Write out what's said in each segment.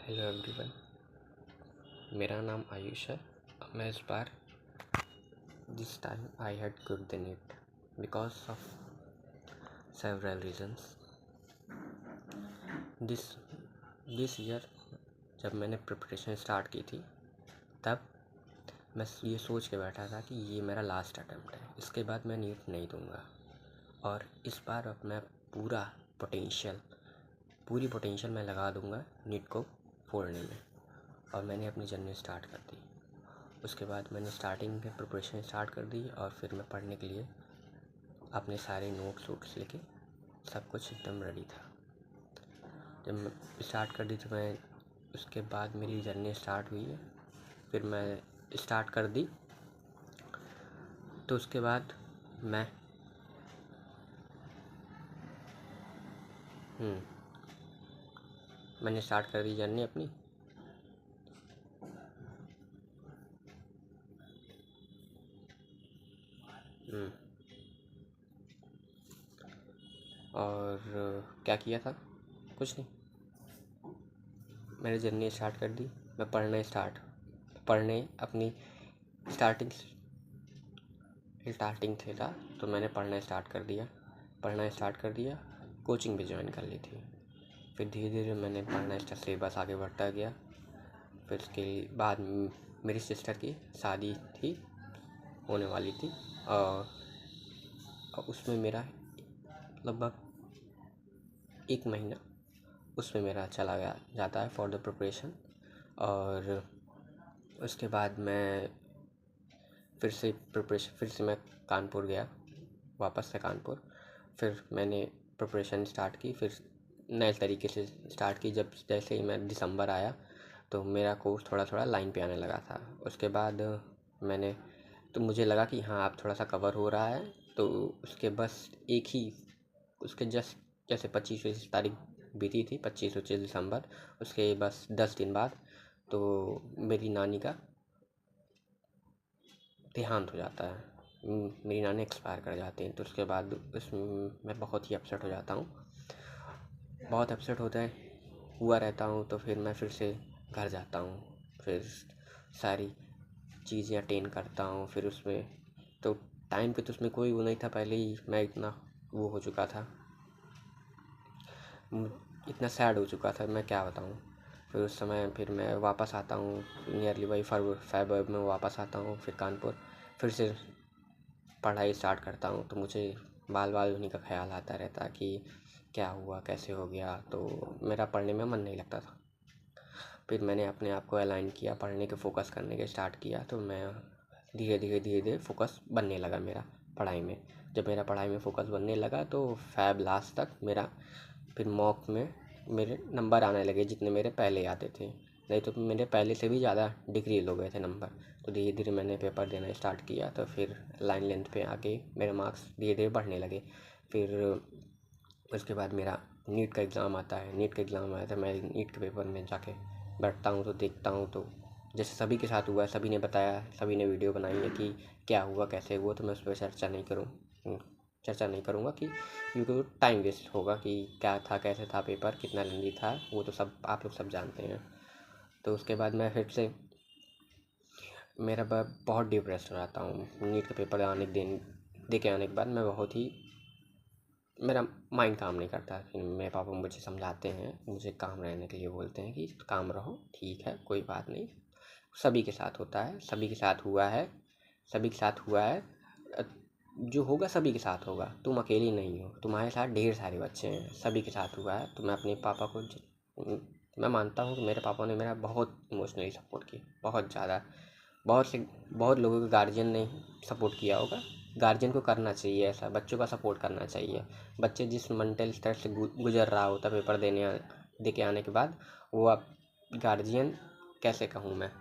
Hello everyone, मेरा नाम आयुष है। मैं इस बार this time I had good than it because of several reasons. This year जब मैंने प्रिपरेशन स्टार्ट की थी तब मैं ये सोच के बैठा था कि ये मेरा लास्ट अटेम्प्ट है, इसके बाद मैं नीट नहीं दूंगा। और इस बार अब मैं पूरी पोटेंशियल मैं लगा दूंगा नीट को फोड़ने में। और मैंने अपनी जर्नी स्टार्ट कर दी। उसके बाद मैंने स्टार्टिंग में प्रिपरेशन स्टार्ट कर दी और फिर मैं पढ़ने के लिए अपने सारे नोट्स लेके सब कुछ एकदम रेडी था। जब मैं स्टार्ट कर दी तो मैं उसके बाद मेरी जर्नी स्टार्ट हुई है। फिर मैं स्टार्ट कर दी तो उसके बाद मैं मैंने स्टार्ट कर दी जर्नी अपनी। और क्या किया था? कुछ नहीं, मैंने जर्नी स्टार्ट कर दी। मैं पढ़ने अपनी स्टार्टिंग थे था तो मैंने पढ़ना स्टार्ट कर दिया। कोचिंग भी ज्वाइन कर ली थी। फिर धीरे धीरे मैंने पढ़ना सिलेबस आगे बढ़ता गया। फिर उसके बाद मेरी सिस्टर की शादी थी, होने वाली थी, और उसमें मेरा लगभग 1 महीना उसमें मेरा चला गया जाता है फॉर द प्रिपरेशन। और उसके बाद मैं फिर से मैं कानपुर गया, वापस से कानपुर। फिर मैंने प्रिपरेशन स्टार्ट की, फिर नए तरीके से स्टार्ट की। जैसे ही मैं दिसंबर आया तो मेरा कोर्स थोड़ा थोड़ा लाइन पे आने लगा था। उसके बाद मुझे लगा कि हाँ अब थोड़ा सा कवर हो रहा है। तो उसके बस उसके जस्ट जैसे 25 तारीख बीती थी, 25 दिसंबर, उसके बस 10 दिन बाद तो मेरी नानी का देहांत हो जाता है। मेरी नानी एक्सपायर कर जाती हैं। तो उसके बाद उसमें मैं बहुत ही अपसेट हो जाता हूँ, बहुत अपसेट हुआ रहता हूँ। तो फिर मैं फिर से घर जाता हूँ, फिर सारी चीज़ें अटेन करता हूँ। फिर उसमें तो टाइम पे तो उसमें कोई वो नहीं था, पहले ही मैं इतना वो हो चुका था, इतना सैड हो चुका था, मैं क्या बताऊँ। फिर उस समय फिर मैं वापस आता हूँ, नियरली वही फरवरी में वापस आता हूँ फिर कानपुर। फिर से पढ़ाई स्टार्ट करता हूँ। तो मुझे बाल उन्हीं का ख्याल आता रहता कि क्या हुआ, कैसे हो गया। तो मेरा पढ़ने में मन नहीं लगता था। फिर मैंने अपने आप को अलाइन किया, पढ़ने के फोकस करने के स्टार्ट किया। तो मैं धीरे धीरे फोकस बनने लगा मेरा पढ़ाई में। जब मेरा पढ़ाई में फोकस बनने लगा तो फैब लास्ट तक मेरा फिर मॉक में मेरे नंबर आने लगे जितने मेरे पहले आते थे। नहीं तो मेरे पहले से भी ज़्यादा डिक्रीज हो गए थे नंबर। तो धीरे धीरे मैंने पेपर देना स्टार्ट किया। तो फिर लाइन लेंथ पे आके मेरे मार्क्स धीरे धीरे बढ़ने लगे। फिर उसके बाद मेरा नीट का एग्ज़ाम आता है। नीट का एग्ज़ाम आया था, मैं नीट के पेपर में जाके बैठता हूँ तो देखता हूँ तो जैसे सभी के साथ हुआ है, सभी ने बताया, सभी ने वीडियो बनाई है कि क्या हुआ, कैसे हुआ। तो मैं उस पर चर्चा नहीं करूँगा कि क्योंकि टाइम वेस्ट होगा कि क्या था, कैसे था पेपर, कितना लेंदी था, वो तो सब आप लोग सब जानते हैं। तो उसके बाद मैं फिर से बहुत डिप्रेस हो जाता हूँ। नीट का पेपर दे के आने के बाद मैं बहुत ही मेरा माइंड काम नहीं करता। फिर मेरे पापा मुझे समझाते हैं, मुझे काम रहने के लिए बोलते हैं कि काम रहो, ठीक है, कोई बात नहीं, सभी के साथ होता है, सभी के साथ हुआ है, जो होगा सभी के साथ होगा, तुम अकेली नहीं हो, तुम्हारे साथ ढेर सारे बच्चे हैं, सभी के साथ हुआ है। तो मैं अपने पापा को मैं मानता हूँ कि मेरे पापा ने मेरा बहुत इमोशनली सपोर्ट किया, बहुत ज़्यादा। बहुत लोगों के गार्जियन ने सपोर्ट किया होगा। गार्जियन को करना चाहिए ऐसा, बच्चों का सपोर्ट करना चाहिए। बच्चे जिस मेंटल स्टेट से गुजर रहा होता पेपर दे के आने के बाद, वो अब गार्जियन कैसे कहूँ मैं,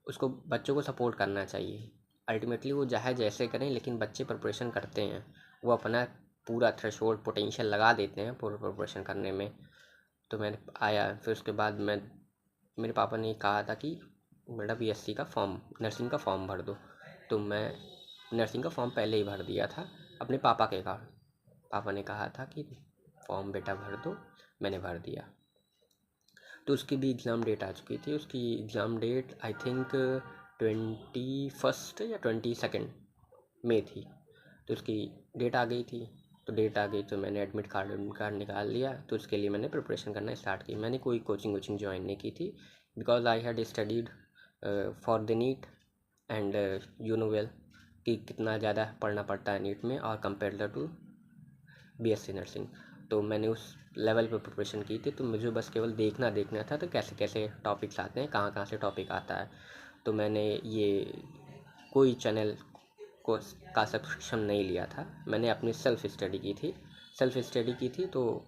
उसको बच्चों को सपोर्ट करना चाहिए। अल्टीमेटली वो चाहे जैसे करें, लेकिन बच्चे प्रिपरेशन करते हैं, वो अपना पूरा थ्रेशोल्ड पोटेंशियल लगा देते हैं पूरा प्रिपरेशन करने में। तो मैंने आया, फिर उसके बाद मेरे पापा ने कहा था कि बेटा बीएससी का फॉर्म, नर्सिंग का फॉर्म भर दो। तो मैं नर्सिंग का फॉर्म पहले ही भर दिया था अपने पापा के कारण। पापा ने कहा था कि फॉर्म बेटा भर दो, मैंने भर दिया। तो उसकी भी एग्ज़ाम डेट आ चुकी थी। उसकी एग्ज़ाम डेट आई थिंक 21 या 22 मई थी। तो उसकी डेट आ गई थी। तो डेट आ गई तो मैंने एडमिट कार्ड निकाल लिया। तो उसके लिए मैंने प्रिपरेशन करना स्टार्ट की। मैंने कोई कोचिंग वोचिंग ज्वाइन नहीं की थी, because I had studied for the neat and you know well कि कितना ज़्यादा पढ़ना पड़ता है नीट में और कंपेयर टू बीएससी नर्सिंग। तो मैंने उस लेवल पर प्रिपरेशन की थी। तो मुझे बस केवल देखना था तो कैसे कैसे टॉपिक्स आते हैं, कहाँ कहाँ से टॉपिक आता है। तो मैंने ये कोई चैनल को का सब्सक्रिप्शन नहीं लिया था। मैंने अपनी सेल्फ़ स्टडी की थी। तो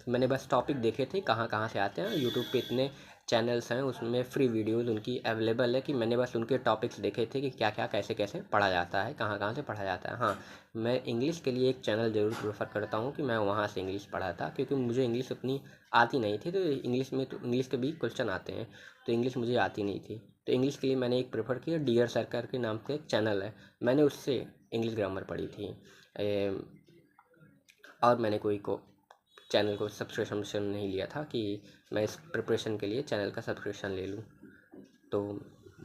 मैंने बस टॉपिक देखे थे कहाँ कहाँ से आते हैं। यूट्यूब पे इतने चैनल्स हैं, उसमें फ्री वीडियोज़ उनकी अवेलेबल है कि मैंने बस उनके टॉपिक्स देखे थे कि क्या क्या कैसे कैसे पढ़ा जाता है, कहाँ कहाँ से पढ़ा जाता है। हाँ, मैं इंग्लिश के लिए एक चैनल ज़रूर प्रेफर करता हूँ कि मैं वहाँ से इंग्लिश पढ़ा था, क्योंकि मुझे इंग्लिश उतनी आती नहीं थी। तो इंग्लिश में तो इंग्लिश के भी क्वेश्चन आते हैं, तो इंग्लिश मुझे आती नहीं थी। तो इंग्लिश के लिए मैंने एक प्रेफर किया, डियर सरकार के नाम से एक चैनल है, मैंने उससे इंग्लिश ग्रामर पढ़ी थी। और मैंने कोई को चैनल को सब्सक्रिप्शन नहीं लिया था कि मैं इस प्रिपरेशन के लिए चैनल का सब्सक्रिप्शन ले लूँ। तो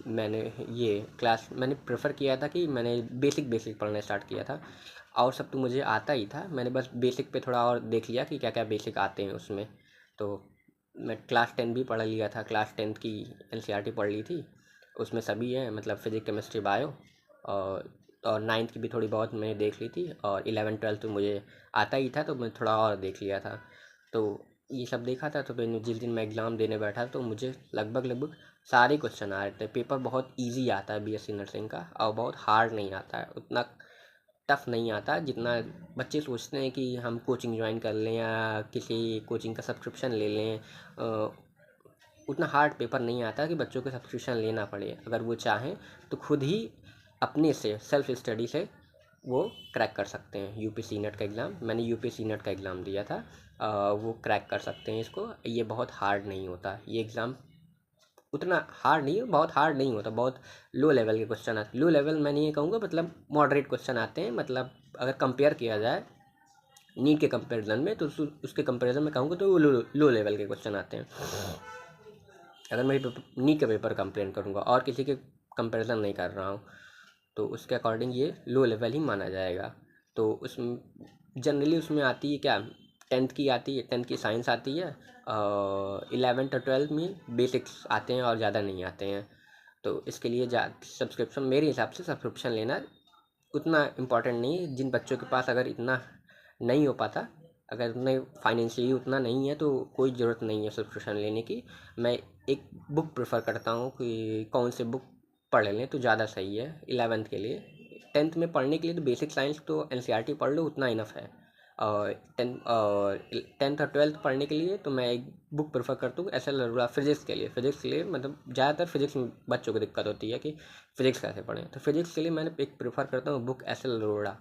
मैंने ये क्लास मैंने प्रेफर किया था कि मैंने बेसिक पढ़ना स्टार्ट किया था, और सब तो मुझे आता ही था। मैंने बस बेसिक पे थोड़ा और देख लिया कि क्या क्या बेसिक आते हैं उसमें। तो मैं क्लास 10 भी पढ़ लिया था, क्लास 10 की एनसीईआरटी पढ़ ली थी। उसमें सभी है, मतलब फिजिक्स केमिस्ट्री बायो, और 9th की भी थोड़ी बहुत मैंने देख ली थी, और 11 12 तो मुझे आता ही था, तो मैं थोड़ा और देख लिया था। तो ये सब देखा था। तो मैंने जिस दिन मैं एग्ज़ाम देने बैठा तो मुझे लगभग सारे क्वेश्चन आ रहे थे। पेपर बहुत इजी आता है बीएससी नर्सिंग का, और बहुत हार्ड नहीं आता है, उतना टफ नहीं आता जितना बच्चे सोचते हैं कि हम कोचिंग ज्वाइन कर लें या किसी कोचिंग का सब्सक्रिप्शन ले लें। उतना हार्ड पेपर नहीं आता कि बच्चों को सब्सक्रिप्शन लेना पड़े। अगर वो चाहें तो खुद ही अपने से सेल्फ स्टडी से वो क्रैक कर सकते हैं। यूपीएससी नेट का एग्ज़ाम, मैंने यूपीएससी नेट का एग्ज़ाम दिया था। वो क्रैक कर सकते हैं इसको। ये बहुत हार्ड नहीं होता ये एग्ज़ाम, उतना हार्ड नहीं है, बहुत हार्ड नहीं होता। बहुत लो लेवल के क्वेश्चन आते, लो लेवल मैं नहीं कहूँगा, मतलब मॉडरेट क्वेश्चन आते हैं। मतलब अगर कंपेयर किया जाए नीट के कंपैरिजन में, तो उसके कंपैरिजन में कहूँगा तो वो लो लेवल के क्वेश्चन आते हैं। अगर मैं नीट का पेपर कंप्लेन करूँगा और किसी के कंपैरिजन नहीं कर रहा हूँ, तो उसके अकॉर्डिंग ये लो लेवल ही माना जाएगा। तो उसमें जनरली उसमें आती है क्या, 10th की आती है, 10th की साइंस आती है, 11th और 12th में बेसिक्स आते हैं और ज़्यादा नहीं आते हैं। तो इसके लिए सब्सक्रिप्शन, मेरे हिसाब से सब्सक्रिप्शन लेना उतना इम्पोर्टेंट नहीं है। जिन बच्चों के पास अगर इतना नहीं हो पाता, अगर उन्हें फाइनेंशियली उतना नहीं है, तो कोई ज़रूरत नहीं है सब्सक्रिप्शन लेने की। मैं एक बुक प्रेफर करता हूँ कि कौन से बुक पढ़ लें तो ज़्यादा सही है 11th के लिए। 10th में पढ़ने के लिए तो बेसिक साइंस तो एनसीईआरटी पढ़ लो, उतना इनफ है। और 10th और 12th पढ़ने के लिए तो मैं एक बुक प्रेफर करता हूँ एस एल अरोड़ा, फिजिक्स के लिए मतलब ज़्यादातर फिजिक्स में बच्चों को दिक्कत होती है कि फिजिक्स कैसे पढ़ें। तो फिजिक्स के लिए मैंने एक प्रेफर करता हूँ बुक एस एल अरोड़ा।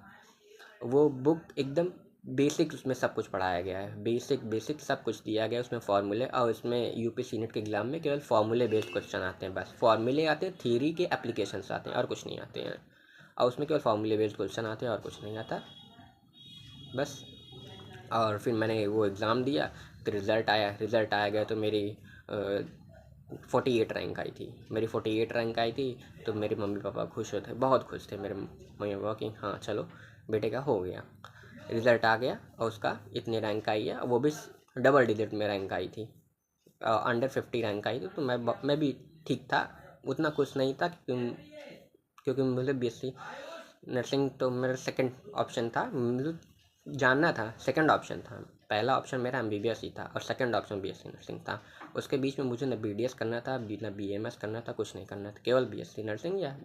वो बुक एकदम बेसिक, उसमें सब कुछ पढ़ाया गया है, बेसिक सब कुछ दिया गया है उसमें, फार्मूले। और इसमें यूपीएससी नेट के एग्ज़ाम में केवल फार्मूले बेस्ड क्वेश्चन आते हैं, बस फार्मूले आते हैं, थ्योरी के एप्लीकेशंस आते हैं और कुछ नहीं आते हैं। और उसमें केवल फार्मूले बेस्ड क्वेश्चन आते हैं और कुछ नहीं आता बस। और फिर मैंने वो एग्ज़ाम दिया, तो रिज़ल्ट आया गया तो मेरी 48 रैंक आई थी। मेरी 48 रैंक आई थी। तो मेरे मम्मी पापा खुश होते, बहुत खुश थे मेरे मम्मी पापा कि हाँ चलो बेटे का हो गया। रिज़ल्ट आ गया और उसका इतने रैंक आई है, वो भी डबल डिजिट में रैंक आई थी, अंडर 50 रैंक आई थी। तो मैं भी ठीक था, उतना खुश नहीं था क्योंकि मुझे बीएससी नर्सिंग तो मेरा सेकंड ऑप्शन था, मुझे जानना था, सेकंड ऑप्शन था। पहला ऑप्शन मेरा एमबीबीएस ही था और सेकंड ऑप्शन बीएससी नर्सिंग था। उसके बीच में मुझे ना बीडीएस करना था, ना बीएमएस करना था, कुछ नहीं करना था, केवल बीएससी नर्सिंग या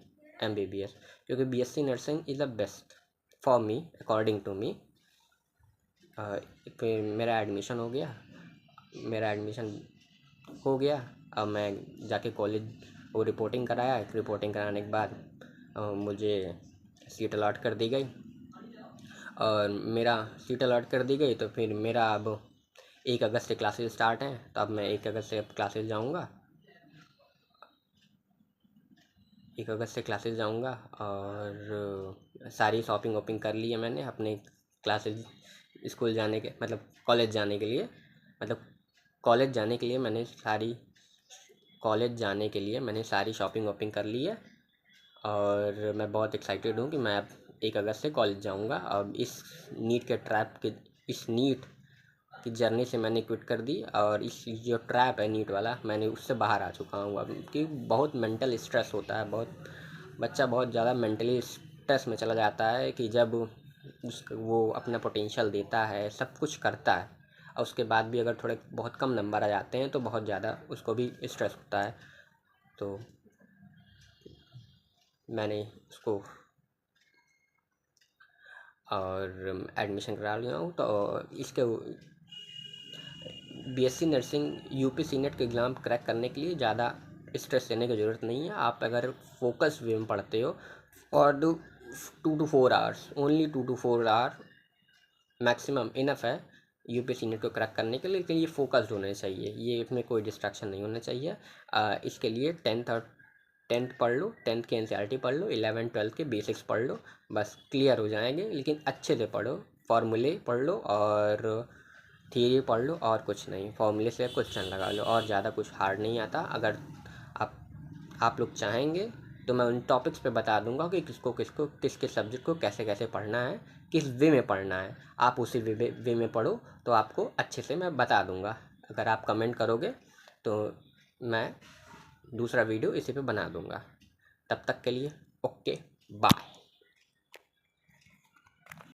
एमबीबीएस। क्योंकि BSc nursing is the best for me, according to me. फिर मेरा एडमिशन हो गया। अब मैं जाके कॉलेज वो रिपोर्टिंग कराने के बाद मुझे सीट अलॉट कर दी गई। और मेरा सीट अलॉट कर दी गई तो फिर मेरा अब 1 अगस्त से क्लासेस स्टार्ट हैं। तो अब मैं 1 अगस्त से अब क्लासेस जाऊँगा, 1 अगस्त से क्लासेस जाऊँगा। और सारी शॉपिंग वॉपिंग कर ली है मैंने अपने क्लासेस, स्कूल जाने के मतलब कॉलेज जाने के लिए, मतलब कॉलेज जाने के लिए मैंने सारी शॉपिंग वॉपिंग कर ली है, और मैं बहुत एक्साइटेड हूँ कि मैं अब 1 अगस्त से कॉलेज जाऊँगा। अब इस नीट की जर्नी से मैंने क्विट कर दी, और इस जो ट्रैप है नीट वाला, मैंने उससे बाहर आ चुका हूँ अब, कि बहुत मेंटल स्ट्रेस होता है, बच्चा बहुत ज़्यादा मेंटली स्ट्रेस में चला जाता है कि जब वो अपना पोटेंशियल देता है, सब कुछ करता है, और उसके बाद भी अगर थोड़े बहुत कम नंबर आ जाते हैं तो बहुत ज़्यादा उसको भी स्ट्रेस होता है। तो मैंने उसको और एडमिशन करा लिया हूँ। तो इसके बीएससी नर्सिंग यूपी सीनेट के एग्ज़ाम क्रैक करने के लिए ज़्यादा स्ट्रेस लेने की ज़रूरत नहीं है। आप अगर फोकस वे में पढ़ते हो और 2 to 4 hours, only 2 to 4 hour maximum enough है यूपी सीनेट को क्रैक करने के लिए, लेकिन ये फोकस्ड होने चाहिए, ये इसमें कोई डिस्ट्रैक्शन नहीं होना चाहिए। इसके लिए टेंथ पढ़ लो, टेंथ के एनसीईआरटी पढ़ लो, 11 12 के बेसिक्स पढ़ लो, बस क्लियर हो जाएंगे। लेकिन अच्छे से पढ़ो, फार्मूले पढ़ लो और थियरी पढ़ लो, और कुछ नहीं, फॉर्मूले से क्वेश्चन लगा लो, और ज़्यादा कुछ हार्ड नहीं आता। अगर आप आप लोग चाहेंगे तो मैं उन टॉपिक्स पे बता दूंगा कि किसको किसको किस किस सब्जेक्ट को कैसे कैसे पढ़ना है, किस वे में पढ़ना है। आप उसी वे में पढ़ो तो आपको अच्छे से मैं बता दूंगा। अगर आप कमेंट करोगे तो मैं दूसरा वीडियो इसी पे बना दूंगा। तब तक के लिए ओके, बाय।